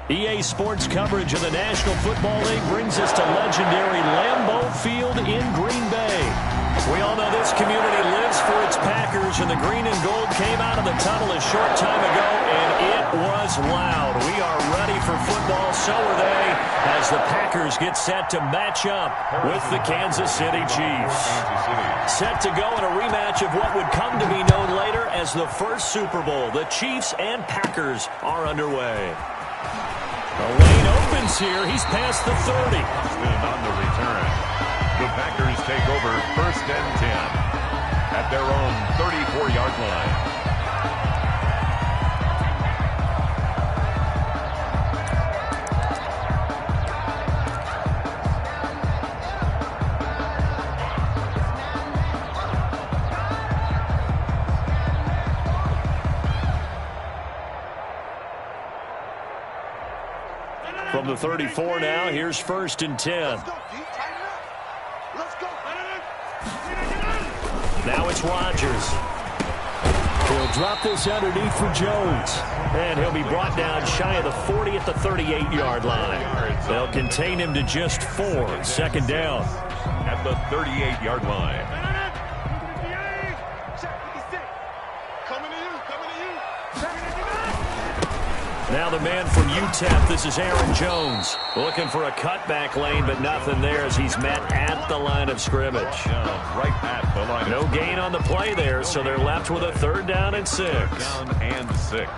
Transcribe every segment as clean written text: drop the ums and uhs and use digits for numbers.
EA Sports coverage of the National Football League brings us to legendary Lambeau Field in Green Bay. We all know this community lives for its Packers, and the green and gold came out of the tunnel a short time ago, and it was loud. We are ready for football, so are they, as the Packers get set to match up with the Kansas City Chiefs. Set to go in a rematch of what would come to be known later as the first Super Bowl. The Chiefs and Packers are underway. The lane opens here. He's past the 30. On the return, the Packers take over 1st and 10 at their own 34-yard line. From the 34 now, here's 1st and 10. Now it's Rodgers. He'll drop this underneath for Jones. And he'll be brought down shy of the 40 at the 38-yard line. They'll contain him to just 4. 2nd down. At the 38-yard line. Now the man from UTEP, this is Aaron Jones. Looking for a cutback lane, but nothing there as he's met at the line of scrimmage. Right at the line. No gain on the play there, so they're left with a 3rd down and 6. 3rd down and 6.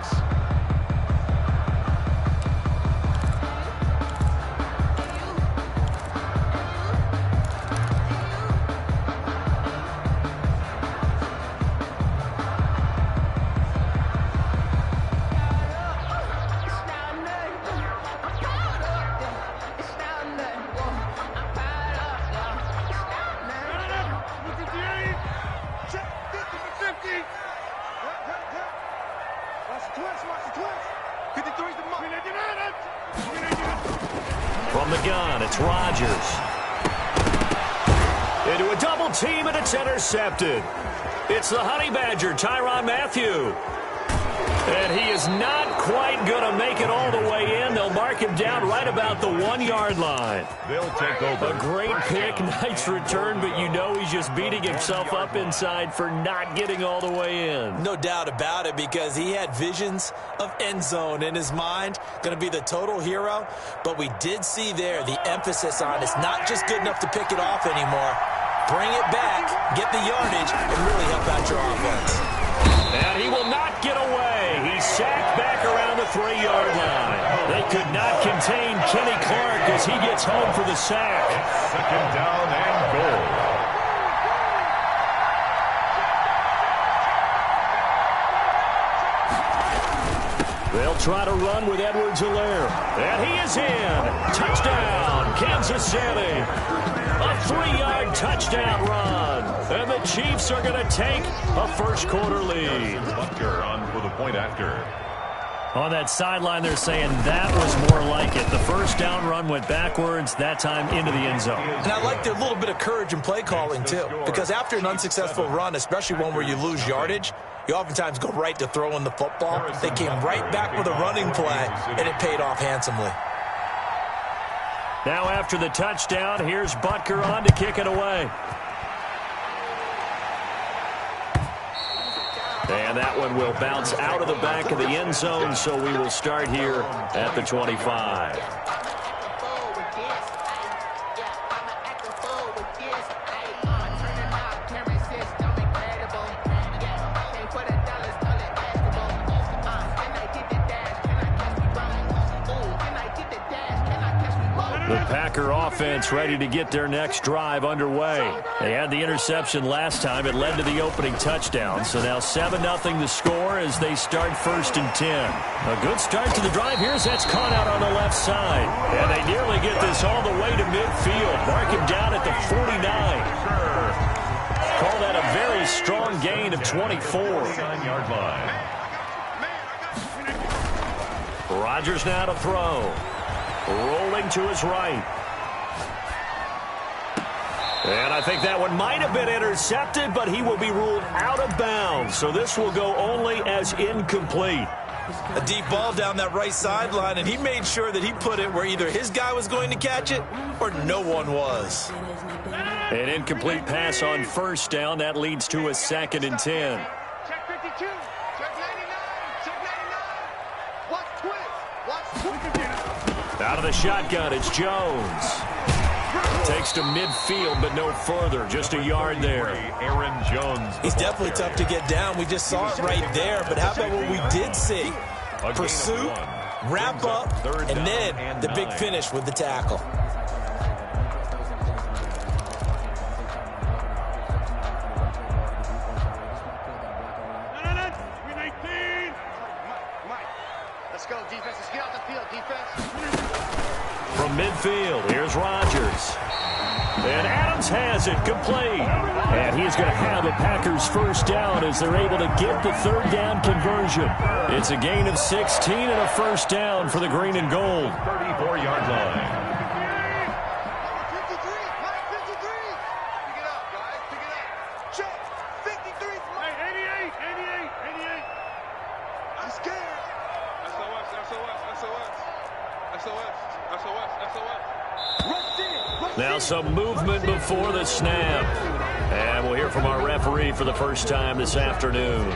From the gun, it's Rodgers. Into a double team, and it's intercepted. It's the Honey Badger, Tyrann Mathieu. And he is not quite going to make it all the way in. They'll mark him down right about the 1-yard line. They'll take over. A great pick, nice return, but you know he's just beating himself up inside for not getting all the way in. No doubt about it, because he had visions of end zone in his mind. Going to be the total hero. But we did see there the emphasis on it's not just good enough to pick it off anymore. Bring it back, get the yardage, and really help out your offense. And he will not get away. He's sacked back around the 3-yard line. They could not contain Kenny Clark as he gets home for the sack. 2nd down and goal. They'll try to run with Edwards-Helaire. And he is in. Touchdown, Kansas City. A 3-yard touchdown run. And the Chiefs are going to take a first-quarter lead. Butker on for the point after. On that sideline, they're saying that was more like it. The first down run went backwards, that time into the end zone. And I like their little bit of courage in play calling, too. Because after an unsuccessful run, especially one where you lose yardage, you oftentimes go right to throwing the football. They came right back with a running play, and it paid off handsomely. Now after the touchdown, here's Butker on to kick it away. And that one will bounce out of the back of the end zone, so we will start here at the 25. The Packer offense ready to get their next drive underway. They had the interception last time. It led to the opening touchdown. So now 7-0 the score as they start 1st and 10. A good start to the drive. Here's that's caught out on the left side. And they nearly get this all the way to midfield. Mark him down at the 49. Call that a very strong gain of 24. 9-yard line. Rodgers now to throw. Rolling to his right. And I think that one might have been intercepted, but he will be ruled out of bounds. So this will go only as incomplete. A deep ball down that right sideline, and he made sure that he put it where either his guy was going to catch it or no one was. An incomplete pass on first down. That leads to a 2nd and 10. Check 52. Check 99. Check 99. Watch twist. Out of the shotgun, it's Jones. Takes to midfield, but no further. Just a yard there. Aaron Jones. He's definitely tough to get down. We just saw it right there. But how about what we did see? Pursuit, wrap up, and then the big finish with the tackle. Let's go, defense. Let's get out the field, defense. From midfield, here's Rodgers. And Adams has it complete. And he's going to have a Packers first down as they're able to get the 3rd down conversion. It's a gain of 16 and a first down for the green and gold. 34-yard line. 53. Mike, 53. Pick it up, guys. Pick it up. Check. 53. Hey, 88. I'm scared. SOS. Now some movement before the snap. And we'll hear from our referee for the first time this afternoon.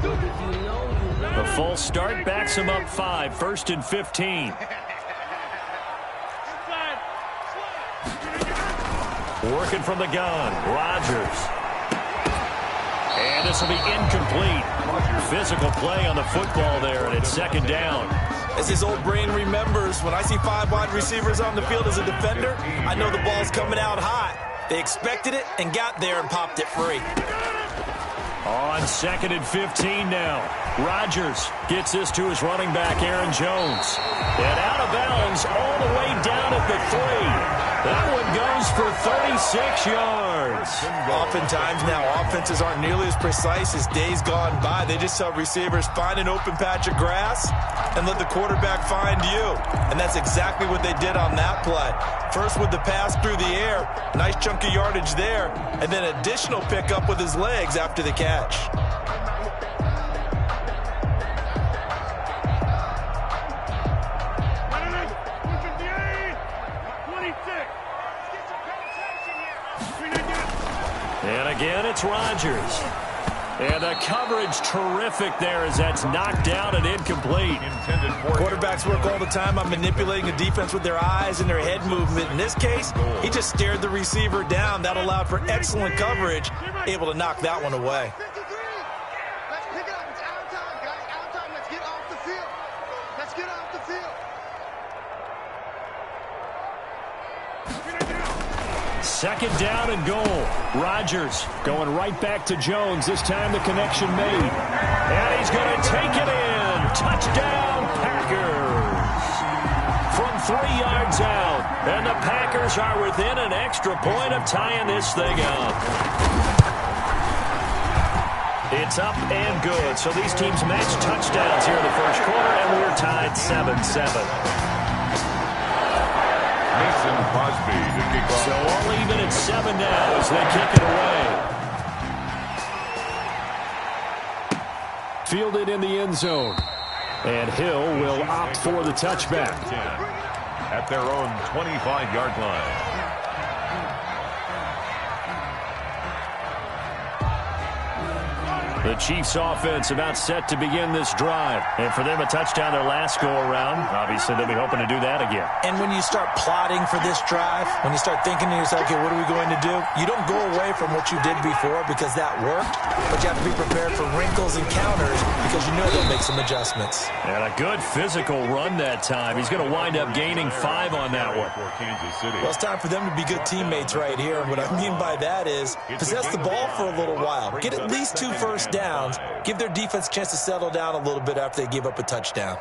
The false start backs him up 5, 1st and 15. Working from the gun, Rodgers. And this will be incomplete. Physical play on the football there, and it's 2nd down. As his old brain remembers, when I see 5 wide receivers on the field as a defender, I know the ball's coming out hot. They expected it and got there and popped it free. On 2nd and 15 now. Rodgers gets this to his running back, Aaron Jones. And out of bounds all the way down at the 3. That one goes for 36 yards. Oftentimes now, offenses aren't nearly as precise as days gone by. They just tell receivers, find an open patch of grass and let the quarterback find you. And that's exactly what they did on that play. First with the pass through the air, nice chunk of yardage there, and then additional pickup with his legs after the catch. And again, it's Rodgers. And the coverage terrific there as that's knocked down and incomplete. Quarterbacks work all the time on manipulating a defense with their eyes and their head movement. In this case, he just stared the receiver down. That allowed for excellent coverage, able to knock that one away. 53. Let's pick it up. It's out of time, guys. Out of time. Let's get off the field. Let's get off the field. 2nd down and goal. Rodgers going right back to Jones. This time the connection made. And he's going to take it in. Touchdown, Packers. From 3 yards out. And the Packers are within an extra point of tying this thing up. It's up and good. So these teams match touchdowns here in the first quarter, and we're tied 7-7. Mason Crosby to kick off. So all even at 7 now as they kick it away. Fielded in the end zone. And Hill will opt for the touchback. At their own 25-yard line. The Chiefs offense about set to begin this drive. And for them, a touchdown their last go-around. Obviously, they'll be hoping to do that again. And when you start plotting for this drive, when you start thinking to yourself, okay, what are we going to do? You don't go away from what you did before because that worked, but you have to be prepared for wrinkles and counters because you know they'll make some adjustments. And a good physical run that time. He's going to wind up gaining 5 on that one. Well, it's time for them to be good teammates right here. And what I mean by that is possess the ball for a little while. Get at least 2 first downs. Give their defense a chance to settle down a little bit after they give up a touchdown.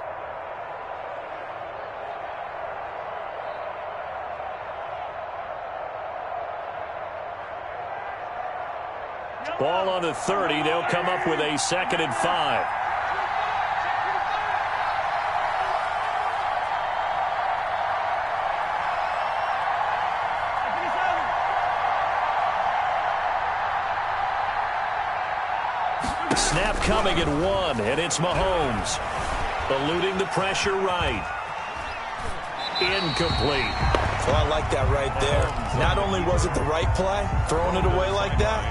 Ball on the 30. They'll come up with a 2nd and 5. Snap coming at 1, and it's Mahomes. Eluding the pressure right. Incomplete. Well, I like that right there. Not only was it the right play, throwing it away like that,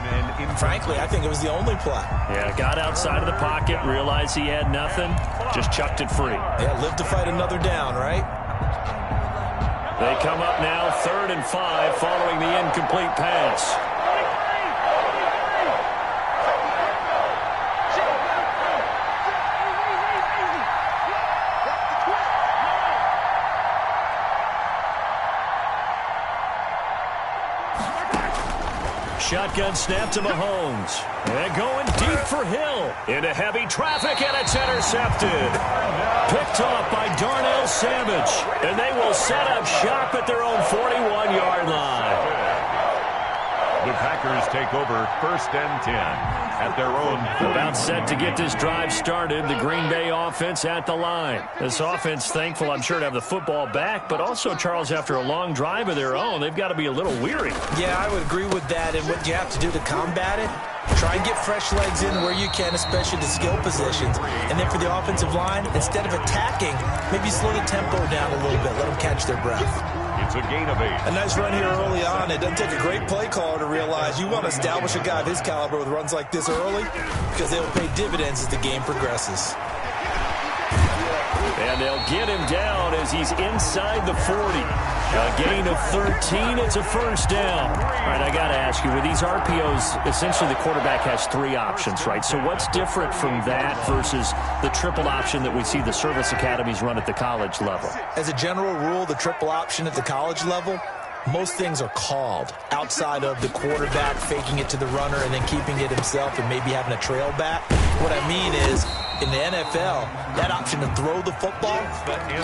frankly, I think it was the only play. Yeah, got outside of the pocket, realized he had nothing, just chucked it free. Yeah, live to fight another down, right? They come up now 3rd and 5 following the incomplete pass. Shotgun snap to Mahomes. And going deep for Hill. Into heavy traffic, and it's intercepted. Picked off by Darnell Savage. And they will set up shop at their own 41-yard line. The Packers take over 1st and 10 at their own. About set to get this drive started. The Green Bay offense at the line. This offense thankful, I'm sure, to have the football back, but also, Charles, after a long drive of their own, they've got to be a little weary. Yeah, I would agree with that. And what you have to do to combat it, try and get fresh legs in where you can, especially the skill positions. And then for the offensive line, instead of attacking, maybe slow the tempo down a little bit. Let them catch their breath. It's a gain of 8. A nice run here early on. It doesn't take a great play caller to realize you want to establish a guy of his caliber with runs like this early because they will pay dividends as the game progresses. And they'll get him down as he's inside the 40. A gain of 13. It's a 1st down. All right, I got to ask you, with these RPOs, essentially the quarterback has 3 options, right? So what's different from that versus the triple option that we see the service academies run at the college level? As a general rule, the triple option at the college level, most things are called outside of the quarterback faking it to the runner and then keeping it himself and maybe having a trail back. What I mean is, in the NFL, that option to throw the football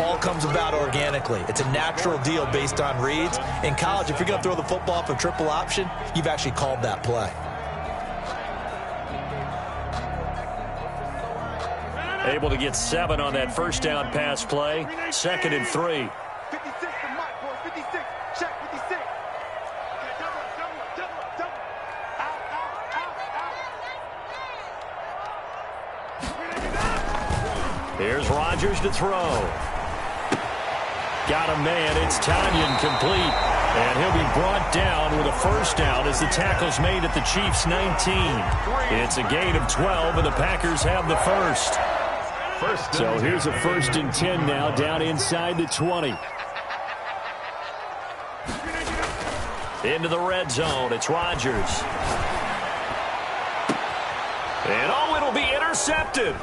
all comes about organically. It's a natural deal based on reads. In college, if you're going to throw the football off a triple option, you've actually called that play. Able to get 7 on that 1st down pass play. 2nd and 3. 56 to Mike, boy. 56. Check 56. Okay, double up. Out. Here's Rodgers to throw. Got a man. It's Tanyan complete. And he'll be brought down with a 1st down as the tackle's made at the Chiefs' 19. It's a gain of 12, and the Packers have the 1st. So here's a 1st and 10 now down inside the 20. Into the red zone. It's Rodgers. And it'll be intercepted.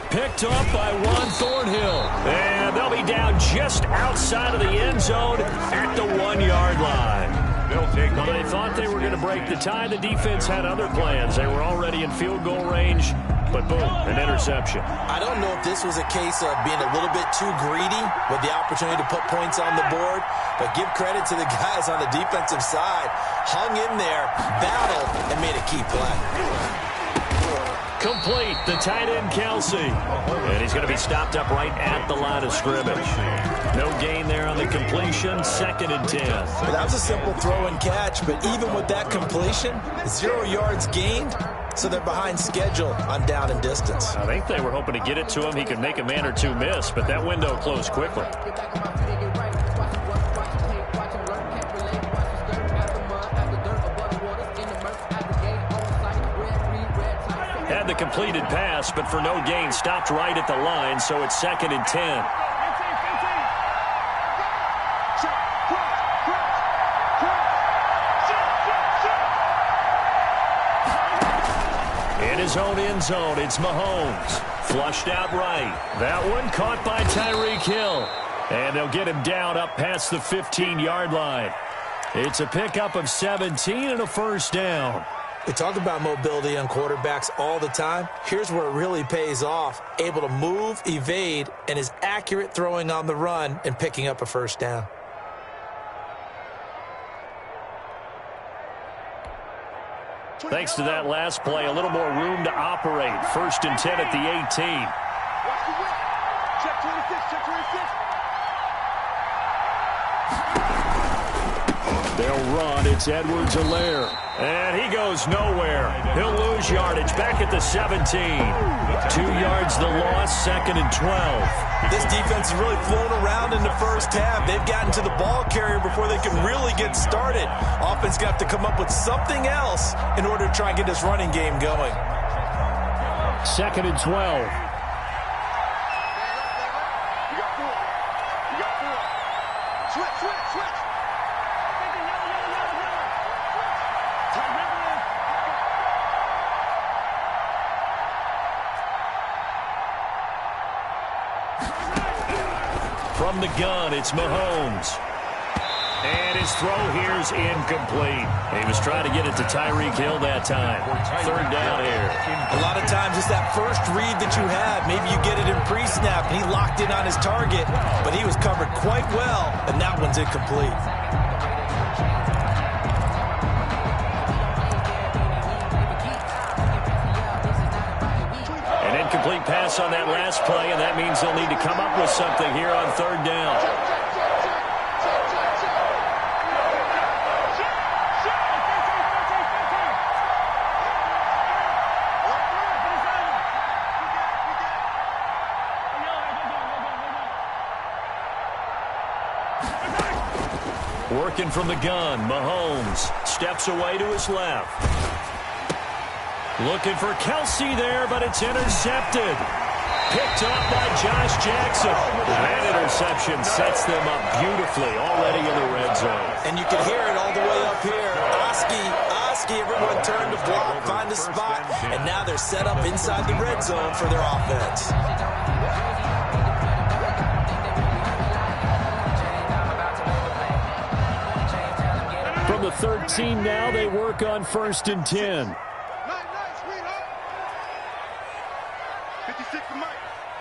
Picked up by Juan Thornhill. And they'll be down just outside of the end zone at the 1-yard line. Well, they thought they were going to break the tie. The defense had other plans. They were already in field goal range, but boom, an interception. I don't know if this was a case of being a little bit too greedy with the opportunity to put points on the board, but give credit to the guys on the defensive side. Hung in there, battled, and made a key play. Complete, the tight end, Kelsey. And he's going to be stopped up right at the line of scrimmage. No gain there on the completion, 2nd and 10. Well, that was a simple throw and catch, but even with that completion, 0 yards gained, so they're behind schedule on down and distance. I think they were hoping to get it to him. He could make a man or two miss, but that window closed quickly. Had the completed pass, but for no gain, stopped right at the line, so it's 2nd and 10. In his own end zone, it's Mahomes. Flushed out right. That one caught by Tyreek Hill. And they'll get him down up past the 15-yard line. It's a pickup of 17 and a 1st down. We talk about mobility on quarterbacks all the time. Here's where it really pays off. Able to move, evade, and is accurate throwing on the run and picking up a 1st down. Thanks to that last play, a little more room to operate. 1st and 10 at the 18. Watch the whip. Check 26, check 26. They'll run. It's Edwards-Helaire. And he goes nowhere. He'll lose yardage back at the 17. 2 yards the loss, 2nd and 12. This defense has really flown around in the first half. They've gotten to the ball carrier before they can really get started. Offense got to come up with something else in order to try and get this running game going. 2nd and 12. From the gun, it's Mahomes. And his throw here is incomplete. He was trying to get it to Tyreek Hill that time. 3rd down here. A lot of times it's that first read that you have. Maybe you get it in pre-snap, and he locked in on his target, but he was covered quite well, and that one's incomplete. An incomplete pass on that last play, and that means they'll need to come up with something here on 3rd down. Working from the gun, Mahomes steps away to his left. Looking for Kelsey there, but it's intercepted. Picked up by Josh Jackson. That interception sets them up beautifully already in the red zone. And you can hear it all the way up here. Oski, everyone turned to block, find a spot, and now they're set up inside the red zone for their offense. From the 13 now, they work on 1st and 10. Nice, sweetheart. 56 to Mike.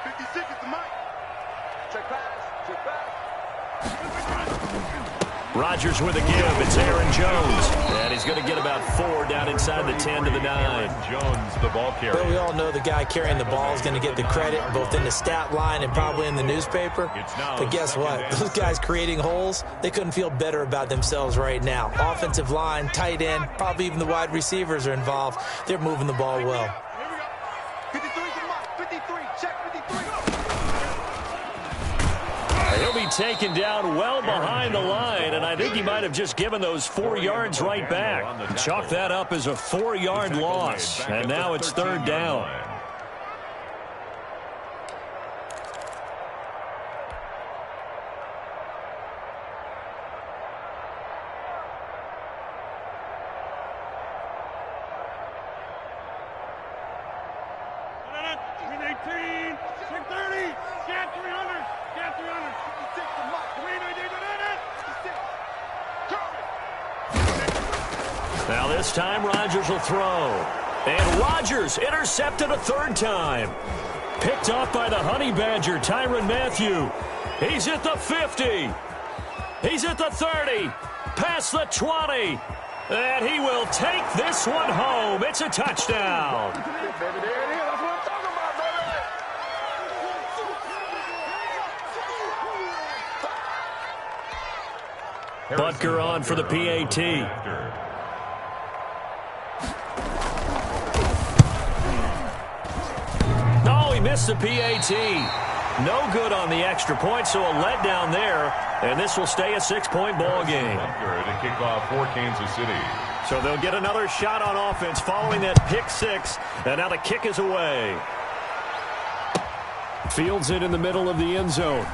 56 is the Mike. Check pass. Check pass. Rodgers with a give. It's Aaron Jones. And he's going to get about 4 down inside the 10 to the 9. Aaron Jones, the ball carrier. But we all know the guy carrying the ball is going to get the credit both in the stat line and probably in the newspaper. But guess what? Those guys creating holes, they couldn't feel better about themselves right now. Offensive line, tight end, probably even the wide receivers are involved. They're moving the ball well. Here we go. 53 to Mike. 53. Check 53. He'll be taken down well behind the line, and I think he might have just given those 4 yards right back. Chalk that up as a 4-yard loss, and now it's 3rd down. Now this time Rodgers will throw. And Rodgers intercepted a 3rd time. Picked off by the Honey Badger, Tyrann Mathieu. He's at the 50. He's at the 30. Past the 20. And he will take this one home. It's a touchdown. Butker on for the PAT. No, he missed the PAT. No good on the extra point, so a letdown there. And this will stay a 6-point ball game. To kick off for Kansas City. So they'll get another shot on offense following that pick 6. And now the kick is away. Fields it in the middle of the end zone.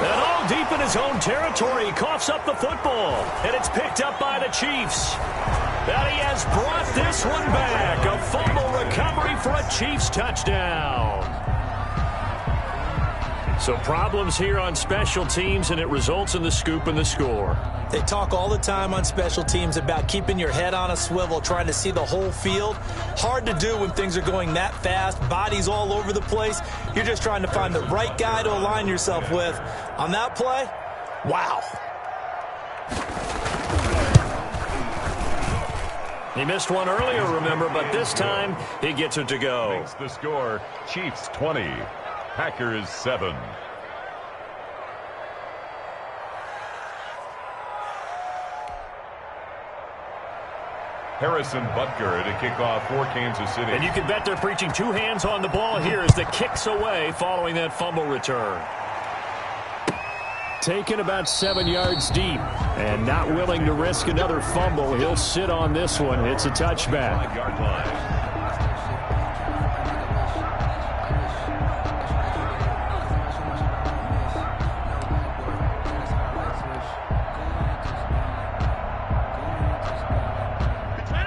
And all deep in his own territory, he coughs up the football. And it's picked up by the Chiefs. And he has brought this one back. A fumble recovery for a Chiefs touchdown. So problems here on special teams, and it results in the scoop and the score. They talk all the time on special teams about keeping your head on a swivel, trying to see the whole field. Hard to do when things are going that fast, bodies all over the place. You're just trying to find the right guy to align yourself with. On that play, wow. He missed one earlier, remember, but this time he gets it to go. Makes the score, Chiefs 20, Packers 7. Harrison Butker to kick off for Kansas City. And you can bet they're preaching two hands on the ball here as the kick's away following that fumble return. Taken about 7 yards deep and not willing to risk another fumble. He'll sit on this one. It's a touchback. 5-yard line.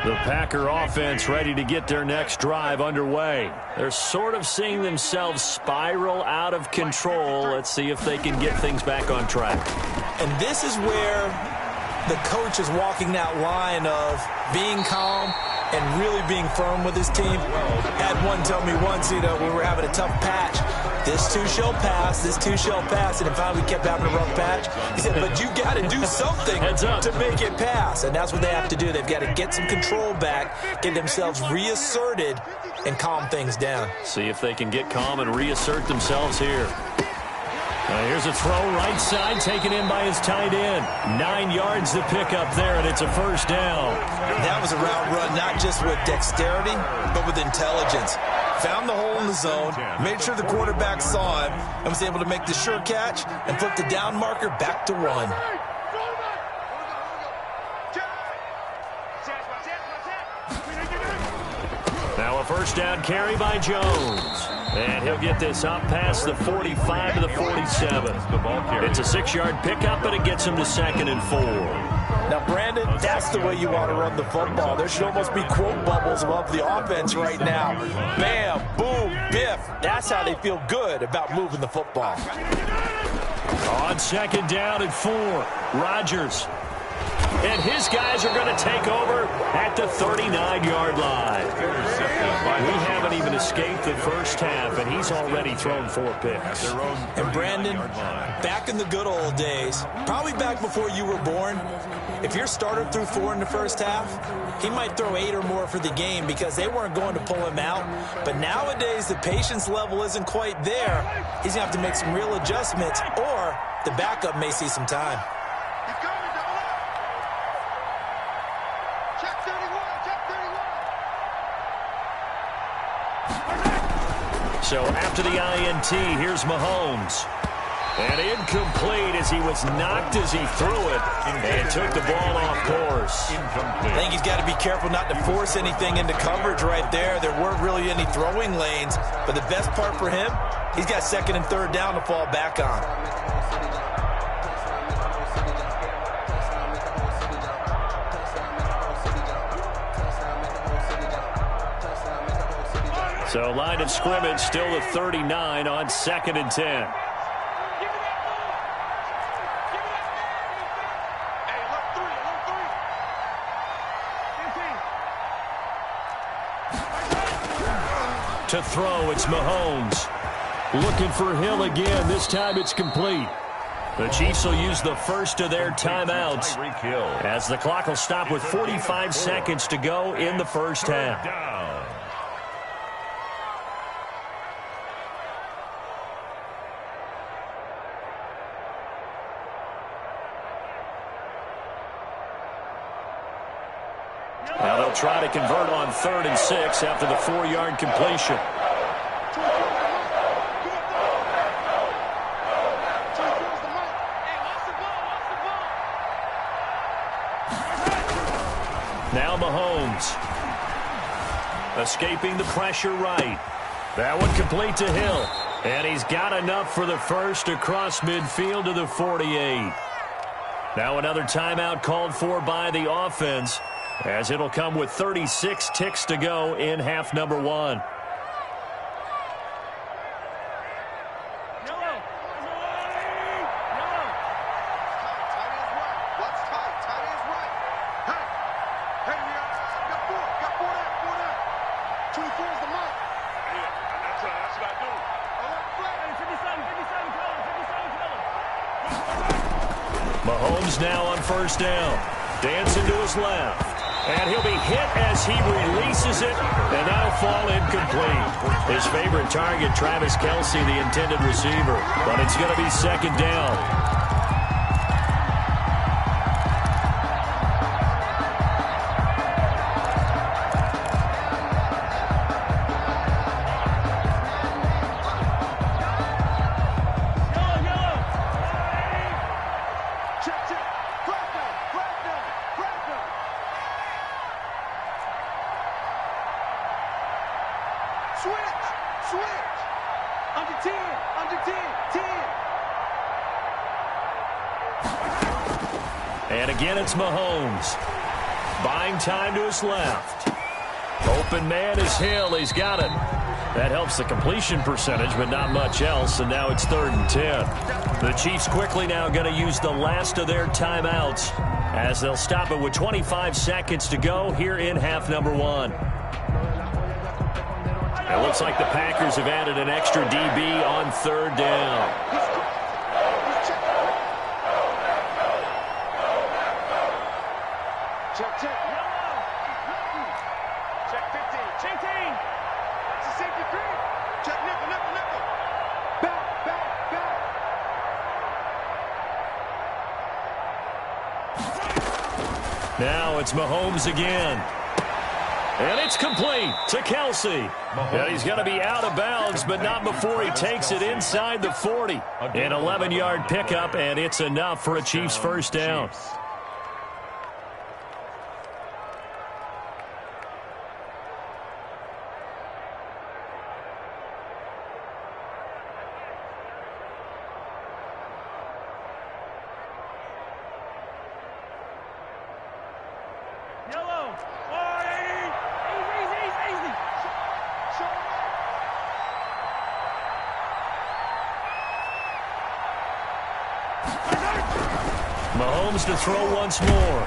The Packer offense ready to get their next drive underway. They're sort of seeing themselves spiral out of control. Let's see if they can get things back on track. And this is where the coach is walking that line of being calm and really being firm with his team. Had one tell me once, we were having a tough patch. This too shall pass, this too shall pass. And finally we kept having a rough patch. He said, but you got to do something to make it pass. And that's what they have to do. They've got to get some control back, get themselves reasserted, and calm things down. See if they can get calm and reassert themselves here. Here's a throw right side taken in by his tight end. 9 yards to pick up there, and it's a first down. That was a route run not just with dexterity, but with intelligence. Found the hole in the zone, made sure the quarterback saw him, and was able to make the sure catch and flip the down marker back to 1. Now a first down carry by Jones. And he'll get this up past the 45 to the 47. It's a 6-yard pickup, and it gets him to 2nd and 4. Now, Brandon, that's the way you want to run the football. There should almost be quote bubbles above the offense right now. Bam, boom, biff. That's how they feel good about moving the football. On 2nd down and 4, Rodgers. And his guys are going to take over at the 39-yard line. We haven't even escaped the first half, and he's already thrown 4 picks. And Brandon, back in the good old days, probably back before you were born, if your starter threw 4 in the first half, he might throw 8 or more for the game because they weren't going to pull him out. But nowadays, the patience level isn't quite there. He's going to have to make some real adjustments, or the backup may see some time. So after the INT, here's Mahomes. And incomplete as he was knocked as he threw it and took the ball off course. I think he's got to be careful not to force anything into coverage right there. There weren't really any throwing lanes. But the best part for him, he's got 2nd and 3rd down to fall back on. So line of scrimmage still the 39 on 2nd and 10. To throw, it's Mahomes. Looking for Hill again. This time it's complete. The Chiefs will use the first of their timeouts as the clock will stop with 45 seconds to go in the first half. Now they'll try to convert on 3rd and 6 after the 4-yard completion. Now Mahomes. Escaping the pressure right. That one complete to Hill. And he's got enough for the first across midfield to the 48. Now another timeout called for by the offense, as it'll come with 36 ticks to go in half number 1. Mahomes now on first down. Dancing to his left. And he'll be hit as he releases it, and that'll fall incomplete. His favorite target, Travis Kelce, the intended receiver. But it's going to be 2nd down. And again, it's Mahomes. Buying time to his left. Open man is Hill. He's got it. That helps the completion percentage, but not much else, and now it's 3rd and 10. The Chiefs quickly now going to use the last of their timeouts as they'll stop it with 25 seconds to go here in half number 1. It looks like the Packers have added an extra DB on 3rd down. Check, check. Check 15. Check 15. It's a safety 3. Check nickel, nickel, nickel. Back, back, back. Now it's Mahomes again. And it's complete to Kelsey. And he's going to be out of bounds, but not before he takes it inside the 40. An 11-yard pickup, and it's enough for a Chiefs first down. Mahomes to throw once more.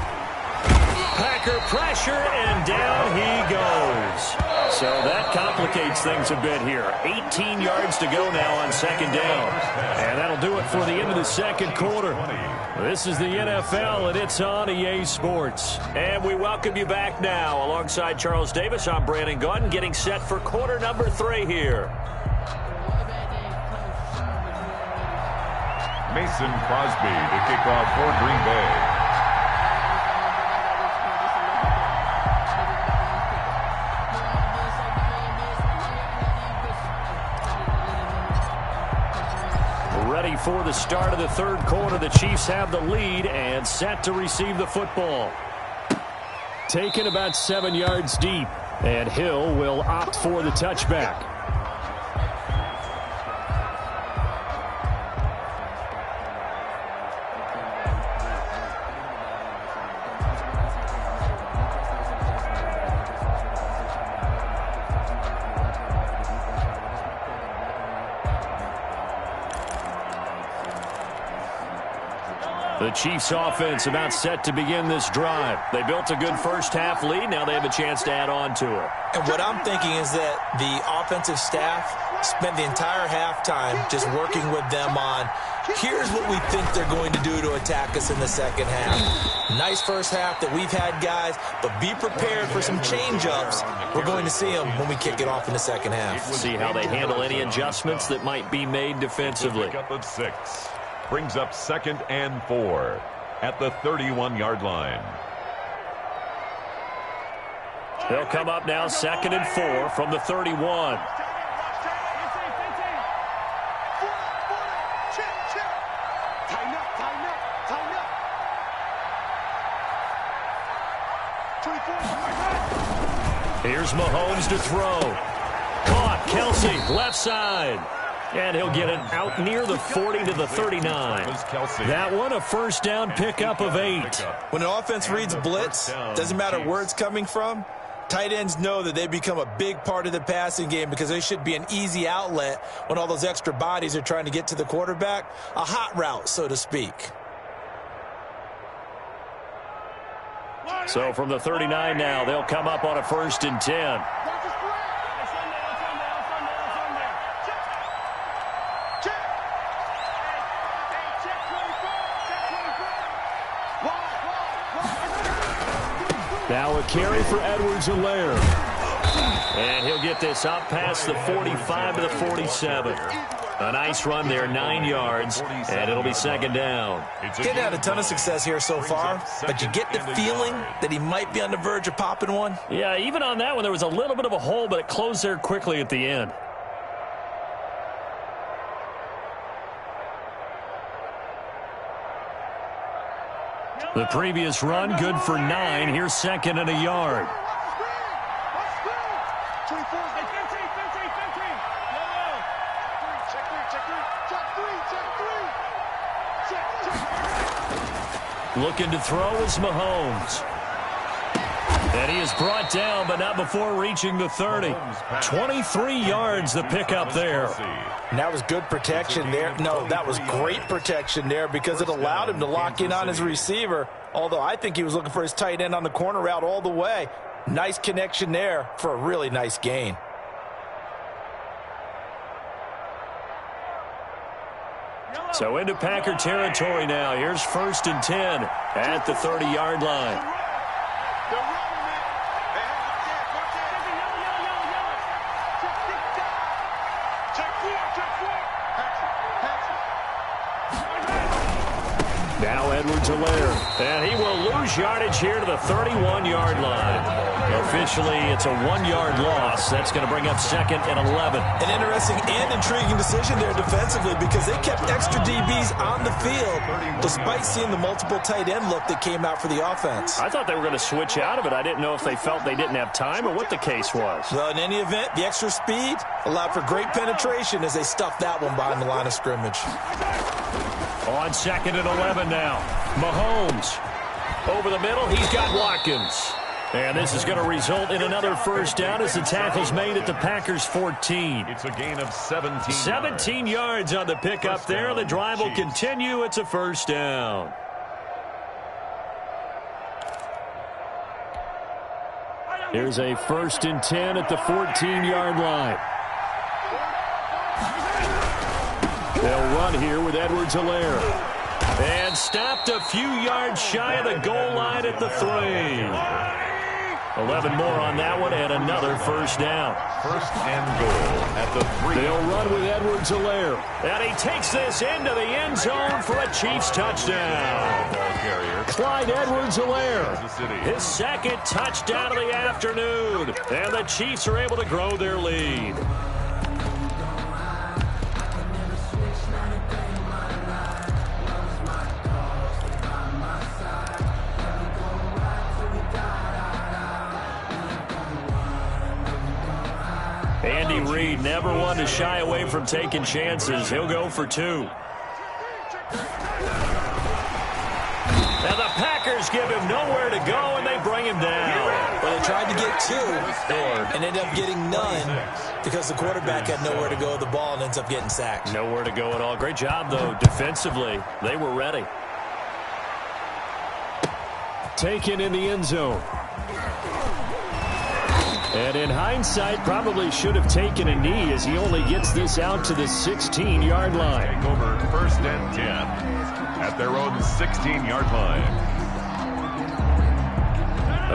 Packer pressure, and down he goes. So that complicates things a bit here. 18 yards to go now on 2nd down. And that'll do it for the end of the 2nd quarter. This is the NFL, and it's on EA Sports. And we welcome you back now. Alongside Charles Davis, I'm Brandon Gaudin, getting set for quarter number 3 here. Mason Crosby to kick off for Green Bay. Ready for the start of the 3rd quarter. The Chiefs have the lead and set to receive the football. Taken about 7 yards deep, and Hill will opt for the touchback. The Chiefs offense about set to begin this drive. They built a good first-half lead. Now they have a chance to add on to it. And what I'm thinking is that the offensive staff spent the entire halftime just working with them on, here's what we think they're going to do to attack us in the 2nd half. Nice first half that we've had, guys, but be prepared for some change-ups. We're going to see them when we kick it off in the 2nd half. See how they handle any adjustments that might be made defensively. Pickup of 6. Brings up 2nd and 4 at the 31-yard line. They'll come up now 2nd and 4 from the 31. Here's Mahomes to throw. Caught. Kelsey, left side. And he'll get it out near the 40 to the 39. That one a first down pickup of 8. When an offense reads blitz, doesn't matter where it's coming from, tight ends know that they become a big part of the passing game because they should be an easy outlet when all those extra bodies are trying to get to the quarterback. A hot route, so to speak. So from the 39 now, they'll come up on a 1st and 10. Now a carry for Edwards-Helaire. And he'll get this up past the 45 to the 47. A nice run there, 9 yards, and it'll be 2nd down. Getting had a ton of success here so far, but you get the feeling that he might be on the verge of popping one. Yeah, even on that one, there was a little bit of a hole, but it closed there quickly at the end. The previous run, good for 9. Here's 2nd and a yard. Looking to throw is Mahomes. And he is brought down, but not before reaching the 30. 23 yards the pickup there. And that was good protection there. No, that was great protection there because it allowed him to lock in on his receiver. Although I think he was looking for his tight end on the corner route all the way. Nice connection there for a really nice gain. So into Packer territory now. Here's 1st and 10 at the 30-yard line. Now Edwards-Helaire, and he will lose yardage here to the 31-yard line. Officially, it's a 1-yard loss. That's going to bring up 2nd and 11. An interesting and intriguing decision there defensively because they kept extra DBs on the field despite seeing the multiple tight end look that came out for the offense. I thought they were going to switch out of it. I didn't know if they felt they didn't have time or what the case was. Well, in any event, the extra speed allowed for great penetration as they stuffed that one behind the line of scrimmage. On 2nd and 11 now. Mahomes. Over the middle, he's got Watkins. And this is going to result in another first down as the tackle's made at the Packers' 14. It's a gain of 17. 17 yards on the pickup there. The drive will continue. It's a first down. Here's a 1st and 10 at the 14-yard line. They'll run here with Edwards-Helaire. And stopped a few yards shy of the goal line at the 3. 11 more on that one and another first down. 1st and goal at the 3. They'll run with Edwards-Helaire. And he takes this into the end zone for a Chiefs touchdown. Ball carrier. Clyde Edwards-Helaire. His 2nd touchdown of the afternoon. And the Chiefs are able to grow their lead. Andy Reid never one to shy away from taking chances. He'll go for 2. And the Packers give him nowhere to go, and they bring him down. Well, they tried to get 2 and ended up getting none because the quarterback had nowhere to go with the ball and ends up getting sacked. Nowhere to go at all. Great job, though, defensively. They were ready. Taken in the end zone. And in hindsight, probably should have taken a knee as he only gets this out to the 16-yard line. Take over 1st and 10 at their own 16-yard line.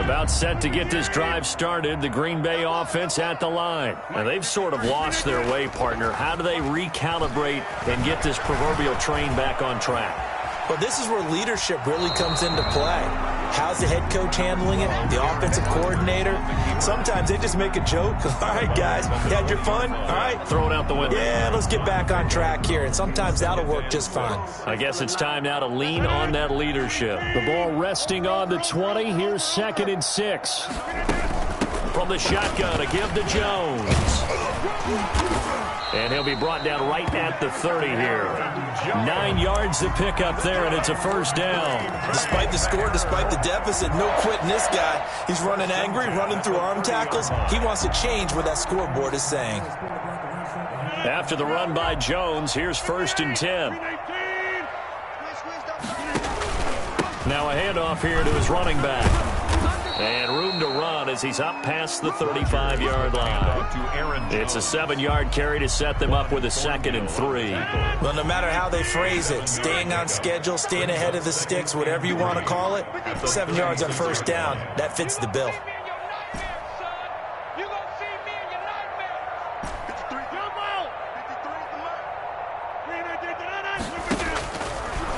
About set to get this drive started, the Green Bay offense at the line. And they've sort of lost their way, partner. How do they recalibrate and get this proverbial train back on track? Well, this is where leadership really comes into play. How's the head coach handling it? The offensive coordinator? Sometimes they just make a joke. All right, guys, you had your fun? All right. Throw it out the window. Yeah, let's get back on track here. And sometimes that'll work just fine. I guess it's time now to lean on that leadership. The ball resting on the 20. Here's 2nd and 6. From the shotgun, a give to Jones. And he'll be brought down right at the 30 here. 9 yards to pick up there, and it's a first down. Despite the score, despite the deficit, no quitting this guy. He's running angry, running through arm tackles. He wants to change what that scoreboard is saying. After the run by Jones, here's 1st and 10. Now a handoff here to his running back. And room to run as he's up past the 35-yard line. It's a 7-yard carry to set them up with a 2nd and 3. Well, no matter how they phrase it, staying on schedule, staying ahead of the sticks, whatever you want to call it, 7 yards on first down, that fits the bill.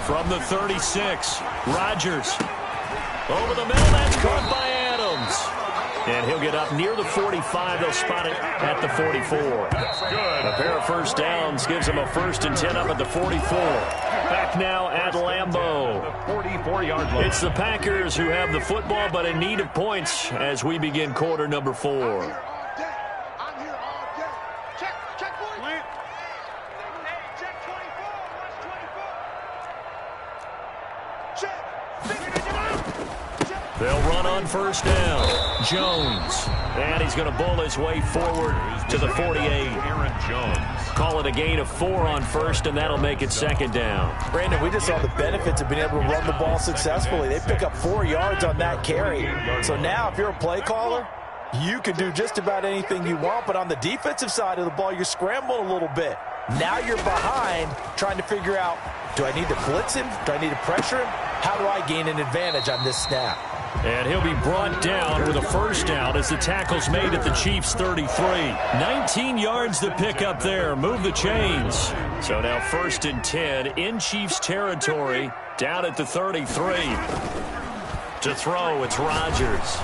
From the 36, Rodgers. Over the middle, that's caught by Adams. And he'll get up near the 45. They'll spot it at the 44. A pair of first downs gives them a 1st and 10 up at the 44. Back now at Lambeau. 44-yard line. It's the Packers who have the football, but in need of points as we begin quarter number 4. They'll run on first down. Jones. And he's going to bull his way forward to the 48. Aaron Jones. Call it a gain of 4 on first, and that'll make it second down. Brandon, we just saw the benefits of being able to run the ball successfully. They pick up 4 yards on that carry. So now if you're a play caller, you can do just about anything you want, but on the defensive side of the ball, you're scrambling a little bit. Now you're behind trying to figure out, do I need to blitz him? Do I need to pressure him? How do I gain an advantage on this snap? And he'll be brought down with a first down as the tackle's made at the Chiefs' 33. 19 yards to pick up there. Move the chains. So now 1st and 10 in Chiefs territory, down at the 33. To throw, it's Rodgers.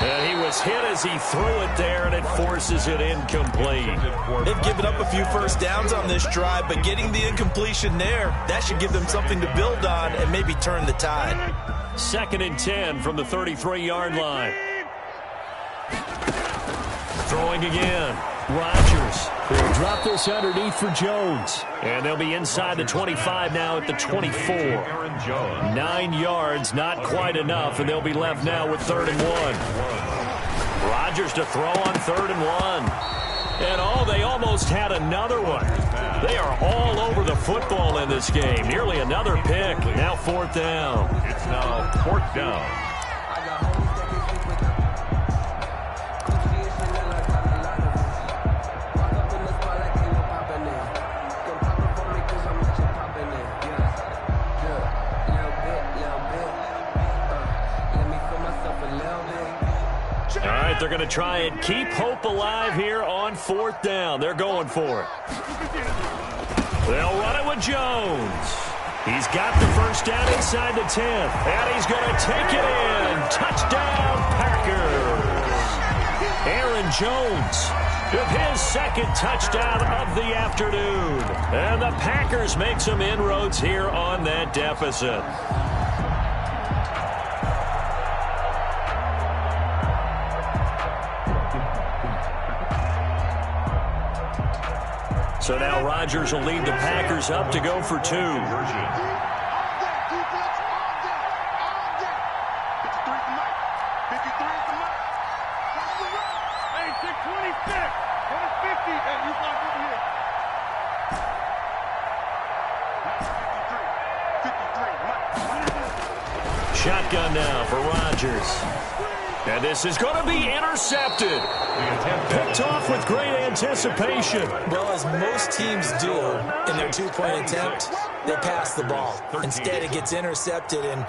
And he was hit as he threw it there, and it forces it incomplete. They've given up a few first downs on this drive, but getting the incompletion there, that should give them something to build on and maybe turn the tide. 2nd and 10 from the 33-yard line. Throwing again. Rodgers. They'll drop this underneath for Jones. And they'll be inside the 25 now at the 24. 9 yards, not quite enough, and they'll be left now with 3rd and 1. Rodgers to throw on 3rd and 1. And they almost had another one. They are all over the football in this game. Nearly another pick. Now 4th down. It's now 4th down. They're going to try and keep hope alive here on 4th down. They're going for it. They'll run it with Jones. He's got the first down inside the 10th. And he's going to take it in. Touchdown, Packers. Aaron Jones with his 2nd touchdown of the afternoon. And the Packers make some inroads here on that deficit. So now Rodgers will lead the Packers up to go for 2. Shotgun now for Rodgers. And this is going to be intercepted. Picked off with great anticipation. Well, as most teams do in their 2-point attempt, they pass the ball. Instead, it gets intercepted. And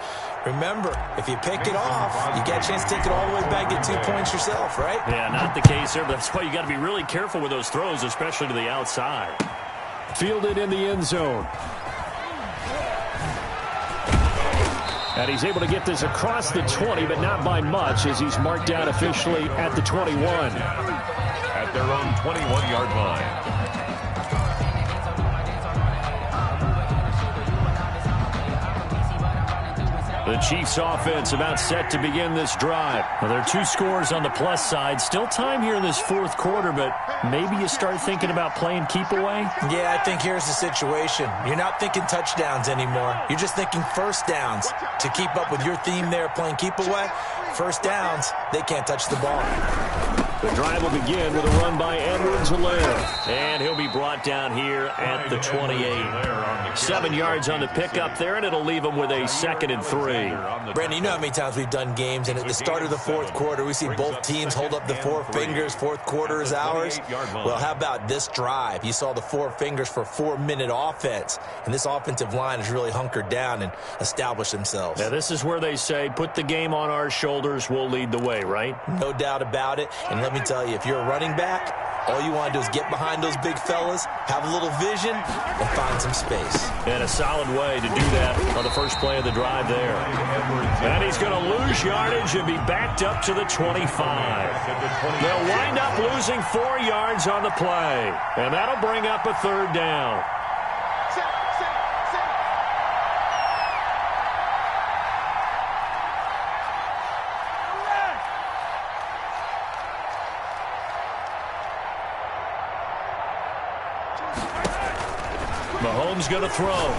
remember, if you pick it off, you get a chance to take it all the way back, get 2 points yourself, right? Yeah, not the case there, but that's why you got to be really careful with those throws, especially to the outside. Fielded in the end zone. And he's able to get this across the 20, but not by much, as he's marked down officially at the 21. At their own 21-yard line. The Chiefs offense about set to begin this drive. Well, there are 2 scores on the plus side. Still time here in this 4th quarter, but maybe you start thinking about playing keep away? Yeah, I think here's the situation. You're not thinking touchdowns anymore. You're just thinking first downs. To keep up with your theme there, playing keep away, first downs, they can't touch the ball. The drive will begin with a run by Edwards-Helaire. And he'll be brought down here at the 28. 7 yards on the pickup there, and it'll leave him with a 2nd and 3. Brandon, you know how many times we've done games, and at the start of the 4th quarter, we see both teams hold up the 4 fingers. 4th quarter is ours. Well, how about this drive? You saw the 4 fingers for 4-minute offense, and this offensive line has really hunkered down and established themselves. Now, this is where they say, put the game on our shoulders, we'll lead the way, right? No doubt about it, and let me tell you, if you're a running back, all you want to do is get behind those big fellas, have a little vision, and find some space. And a solid way to do that on the first play of the drive there. And he's going to lose yardage and be backed up to the 25. They'll wind up losing 4 yards on the play. And that'll bring up a 3rd down. Mahomes going to throw.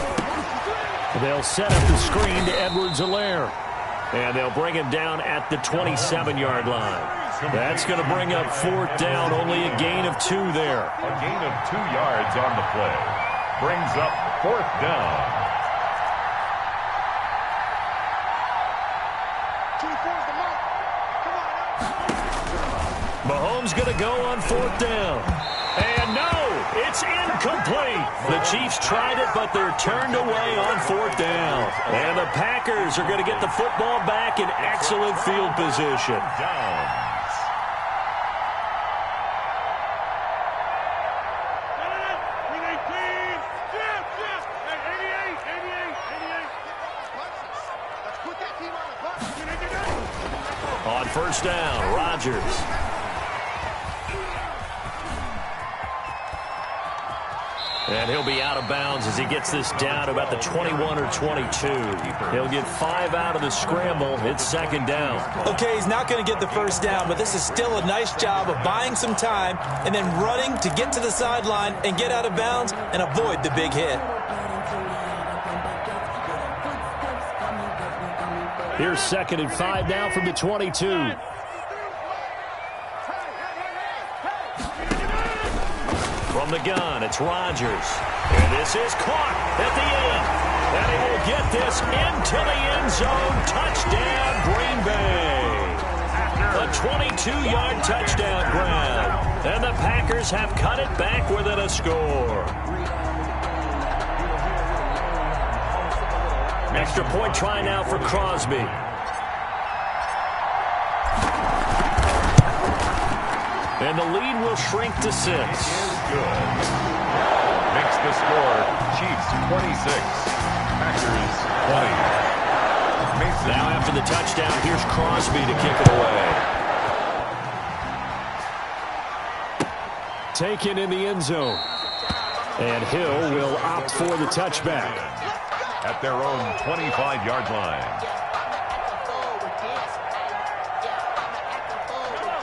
They'll set up the screen to Edwards-Helaire. And they'll bring him down at the 27-yard line. That's going to bring up 4th down. Only a gain of 2 there. A gain of 2 yards on the play. Brings up 4th down. Mahomes going to go on 4th down. And no, it's incomplete. The Chiefs tried it, but they're turned away on 4th down. And the Packers are going to get the football back in excellent field position. On 1st down, Rodgers. And he'll be out of bounds as he gets this down about the 21 or 22. He'll get 5 out of the scramble. It's 2nd down. Okay, he's not going to get the 1st down, but this is still a nice job of buying some time and then running to get to the sideline and get out of bounds and avoid the big hit. Here's 2nd and 5 now from the 22. From the gun, it's Rodgers. And this is caught at the end. And he will get this into the end zone. Touchdown, Green Bay. A 22-yard touchdown grab. And the Packers have cut it back within a score. Extra point try now for Crosby. And the lead will shrink to 6. Good. Makes the score Chiefs 26, Packers 20. Mason. Now after the touchdown, here's Crosby to kick it away. Taken in the end zone. And Hill will opt for the touchback. At their own 25-yard line.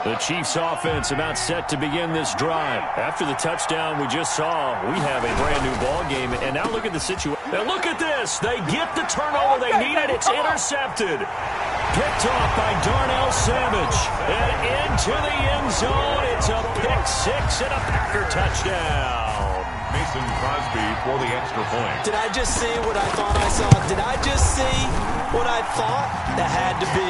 The Chiefs offense about set to begin this drive. After the touchdown we just saw, we have a brand new ball game. And now look at the situation. Now look at this. They get the turnover they needed. It's intercepted. Picked off by Darnell Savage. And into the end zone. It's a pick 6 and a Packer touchdown. Mason Crosby for the extra point. Did I just see what I thought I saw? Did I just see what I thought? That had to be.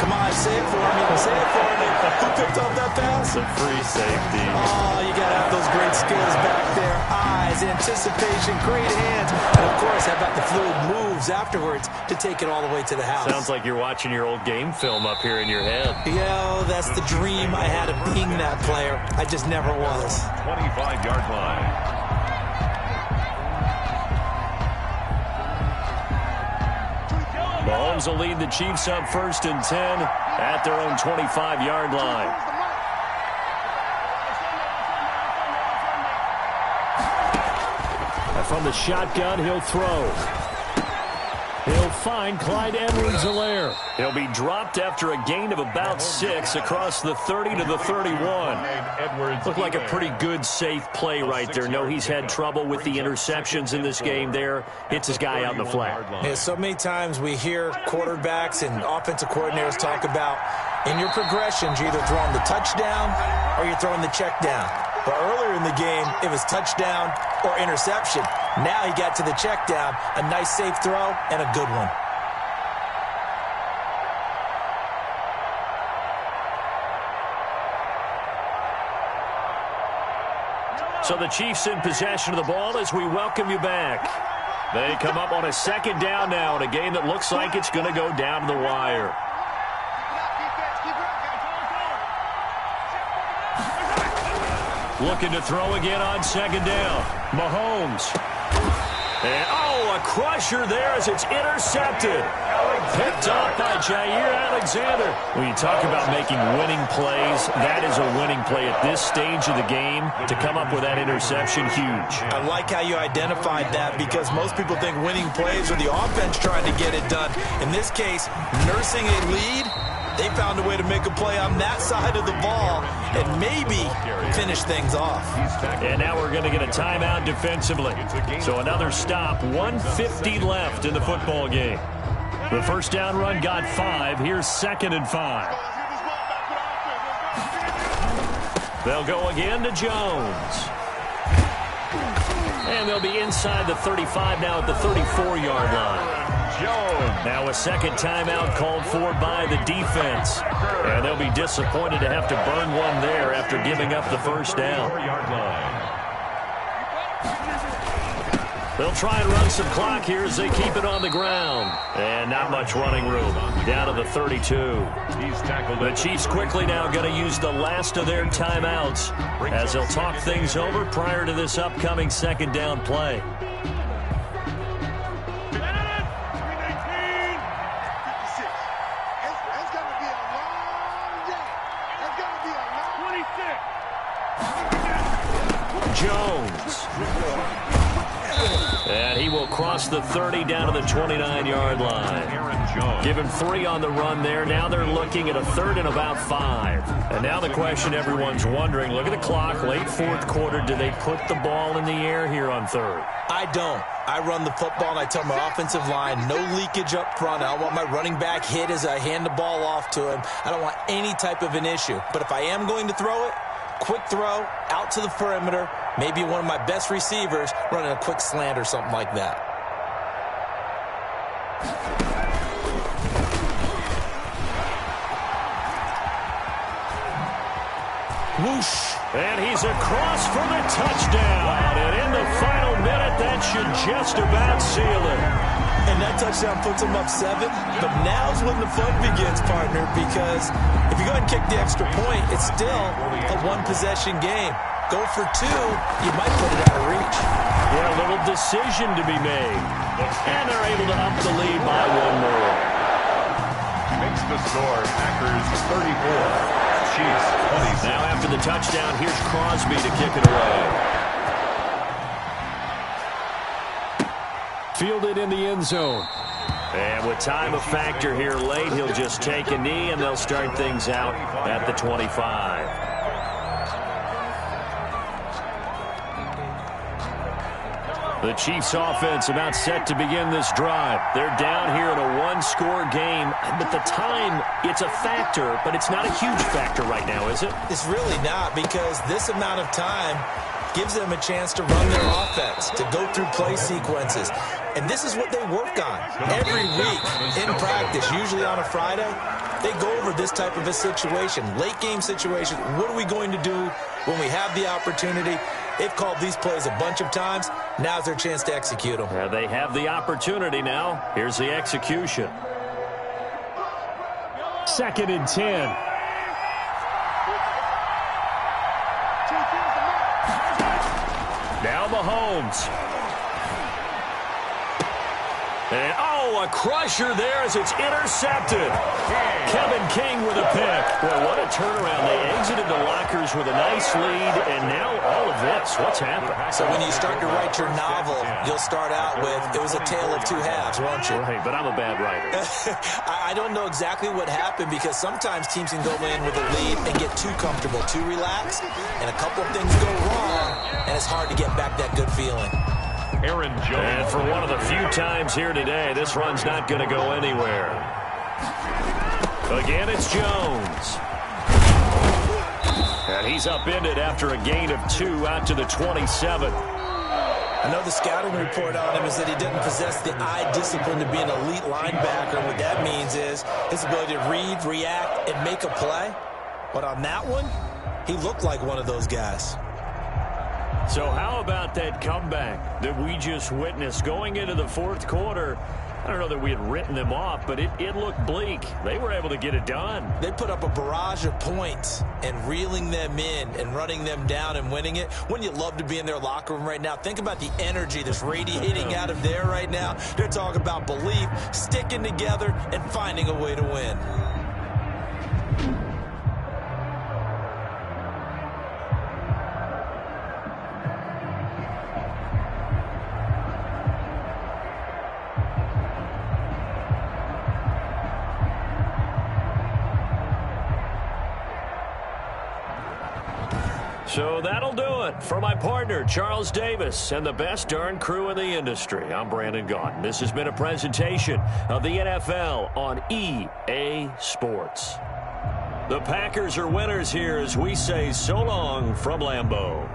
Come on, say it for me. Say it for me. Who picked up that pass? A free safety. Oh, you got to have those great skills back there. Eyes, anticipation, great hands. And, of course, how about the fluid moves afterwards to take it all the way to the house? Sounds like you're watching your old game film up here in your head. Yeah, that's the dream I had of being that player. I just never was. 25-yard line. Mahomes will lead the Chiefs up 1st and 10 at their own 25-yard line. And from the shotgun, he'll throw. He'll find Clyde Edwards-Helaire. He'll be dropped after a gain of about 6 across the 30 to the 31. Looked like a pretty good, safe play right there. No, he's had trouble with the interceptions in this game there. Hits his guy out in the flat. Yeah, so many times we hear quarterbacks and offensive coordinators talk about in your progressions, you're either throwing the touchdown or you're throwing the check down. But earlier in the game, it was touchdown or interception. Now he got to the check down, a nice safe throw, and a good one. So the Chiefs in possession of the ball as we welcome you back. They come up on a 2nd down now in a game that looks like it's going to go down to the wire. Looking to throw again on 2nd down. Mahomes. And, a crusher there as it's intercepted. Picked off by Jair Alexander. When you talk about making winning plays, that is a winning play at this stage of the game. To come up with that interception, huge. I like how you identified that because most people think winning plays are the offense trying to get it done. In this case, nursing a lead They found a way to make a play on that side of the ball and maybe finish things off. And now we're going to get a timeout defensively. So another stop, 1:50 left in the football game. The first down run got 5. Here's 2nd and 5. They'll go again to Jones. And they'll be inside the 35 now at the 34-yard line. Now a second timeout called for by the defense. And they'll be disappointed to have to burn one there after giving up the first down. They'll try and run some clock here as they keep it on the ground. And not much running room. Down to the 32. The Chiefs quickly now going to use the last of their timeouts as they'll talk things over prior to this upcoming second down play. Jones. And he will cross the 30 down to the 29-yard line. Give him 3 on the run there. Now they're looking at a 3rd and about 5. And now the question everyone's wondering, look at the clock, late fourth quarter, do they put the ball in the air here on 3rd? I don't. I run the football and I tell my offensive line, no leakage up front. I don't want my running back hit as I hand the ball off to him. I don't want any type of an issue. But if I am going to throw it, quick throw, out to the perimeter, maybe one of my best receivers running a quick slant or something like that. Whoosh. And he's across for the touchdown. And in the final minute, that should just about seal it. And that touchdown puts him up 7. But now's when the fun begins, partner, because if you go ahead and kick the extra point, it's still a one-possession game. Go for 2, you might put it out of reach. Yeah, a little decision to be made. And they're able to up the lead by 1 more. Makes the score Packers 34, Chiefs 26. Now after the touchdown, here's Crosby to kick it away. Fielded in the end zone. And with time a factor here late, he'll just take a knee, and they'll start things out at the 25. The Chiefs offense about set to begin this drive. They're down here in a one-score game. But the time, it's a factor, but it's not a huge factor right now, is it? It's really not, because this amount of time gives them a chance to run their offense, to go through play sequences. And this is what they work on every week in practice, usually on a Friday. They go over this type of a situation, late game situation. What are we going to do when we have the opportunity? They've called these plays a bunch of times. Now's their chance to execute them. They have the opportunity now. Here's the execution. 2nd and 10. Now Mahomes. And, a crusher there as it's intercepted. Kevin King with a pick. Well, what a turnaround. They exited the lockers with a nice lead, and now all of this. What's happened? So when you start to write your novel, you'll start out with, it was a tale of 2 halves, won't you? Right, but I'm a bad writer. I don't know exactly what happened, because sometimes teams can go in with a lead and get too comfortable, too relaxed, and a couple of things go wrong, and it's hard to get back that good feeling. Aaron Jones. And for one of the few times here today, this run's not going to go anywhere. Again, it's Jones. And he's upended after a gain of 2 out to the 27. I know the scouting report on him is that he didn't possess the eye discipline to be an elite linebacker. What that means is his ability to read, react, and make a play. But on that one, he looked like one of those guys. So how about that comeback that we just witnessed going into the fourth quarter? I don't know that we had written them off, but it looked bleak. They were able to get it done. They put up a barrage of points, and reeling them in and running them down and winning it. Wouldn't you love to be in their locker room right now? Think about the energy that's radiating out of there right now. They're talking about belief, sticking together, and finding a way to win. So that'll do it. For my partner, Charles Davis, and the best darn crew in the industry, I'm Brandon Gaudin. This has been a presentation of the NFL on EA Sports. The Packers are winners here as we say so long from Lambeau.